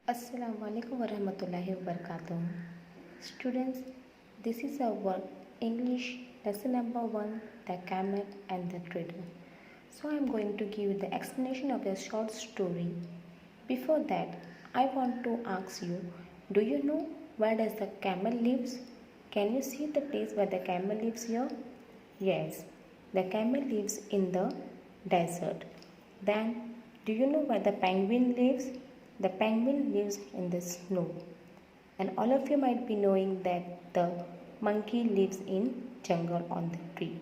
Assalamualaikum warahmatullahi wabarakatuh. Students, this is our English lesson number 1, the camel and the trader. So I am going to give the explanation of a short story. Before that, I want to ask you, do you know where does the camel lives? Can you see the place where the camel lives here? Yes, the camel lives in the desert. Then, do you know where the penguin lives? The penguin lives in the snow. And all of you might be knowing that the monkey lives in jungle on the tree.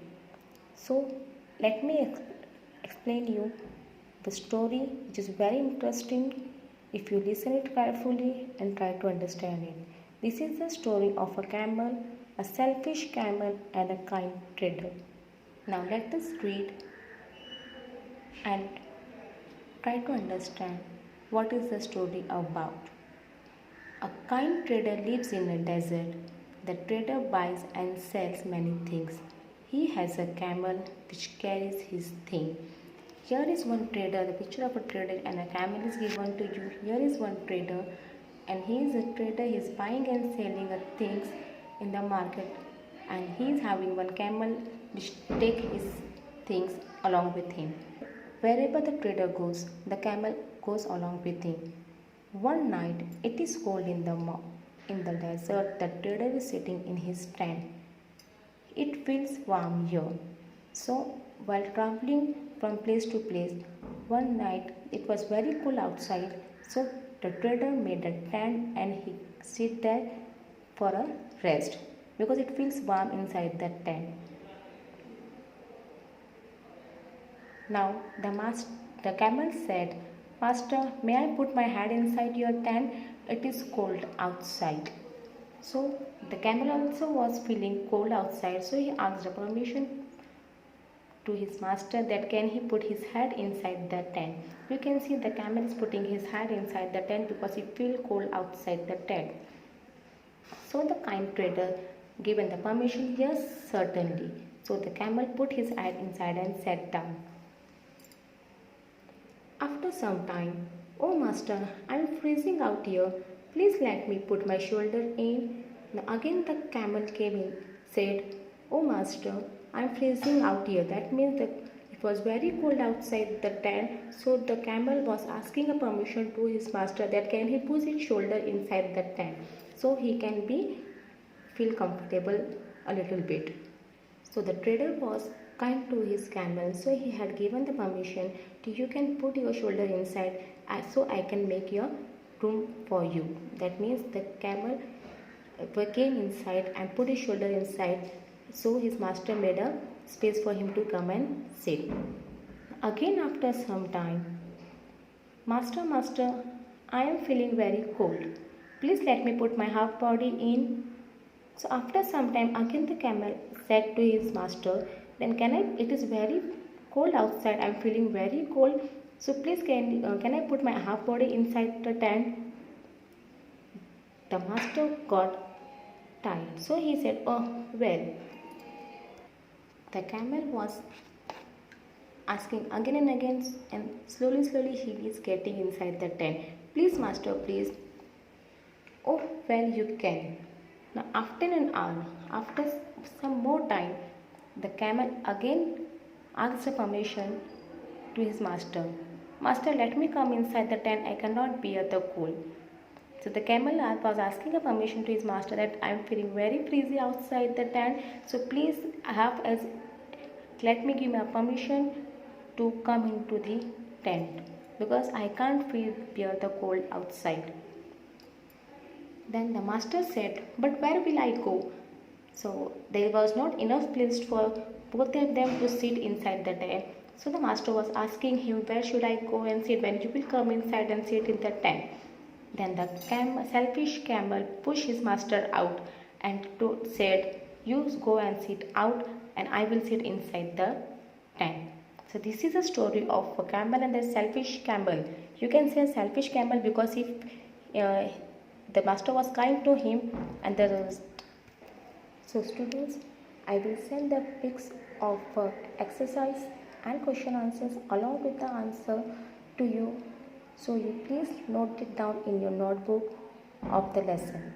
So, let me explain you the story, which is very interesting if you listen it carefully and try to understand it. This is the story of a camel, a selfish camel, and a kind trader. Now let us read and try to understand what is the story about. A kind trader lives in a desert. The trader buys and sells many things. He has a camel which carries his thing. Here is one trader, the picture of a trader and a camel is given to you. Here is one trader and he is a trader, he is buying and selling things in the market and he is having one camel which take his things along with him. Wherever the trader goes, the camel goes along with him. One night, it is cold in the desert. The trader is sitting in his tent. It feels warm here. So, while traveling from place to place, one night it was very cool outside. So, the trader made a tent and he sit there for a rest because it feels warm inside that tent. Now the camel said, "Master, may I put my head inside your tent? It is cold outside." So the camel also was feeling cold outside, so he asked permission to his master that can he put his head inside the tent. You can see the camel is putting his head inside the tent because he feels cold outside the tent. So the kind trader given the permission, yes, certainly. So the camel put his head inside and sat down. After some time, "Oh master, I am freezing out here. Please let me put my shoulder in." Now again the camel came in, said, "Oh master, I am freezing out here." That means that it was very cold outside the tent. So the camel was asking a permission to his master that can he put his shoulder inside the tent so he can feel comfortable a little bit. So the trader was kind to his camel, so he had given the permission to you can put your shoulder inside so I can make your room for you. That means the camel came inside and put his shoulder inside, so his master made a space for him to come and sit. Again after some time, Master, I am feeling very cold. Please let me put my half body in." So after some time again the camel said to his master, "Then it is very cold outside, I am feeling very cold. So please can I put my half body inside the tent?" The master got tired. So he said, "Oh, well." The camel was asking again and again and slowly he is getting inside the tent. "Please master, please." "Oh, well, you can." Now after an hour, after some more time, the camel again asked permission to his master. "Master, let me come inside the tent, I cannot bear the cold." So the camel was asking a permission to his master that I am feeling very freezy outside the tent, so please let me give me a permission to come into the tent because I can't bear the cold outside. Then the master said, "But where will I go?" So there was not enough place for both of them to sit inside the tent. So the master was asking him, "Where should I go and sit when you will come inside and sit in the tent?" Then the selfish camel pushed his master out and said, "You go and sit out and I will sit inside the tent." So this is a story of a camel and a selfish camel. You can say selfish camel because if the master was kind to him and so students, I will send the pics of exercise and question answers along with the answer to you So you please note it down in your notebook of the lesson.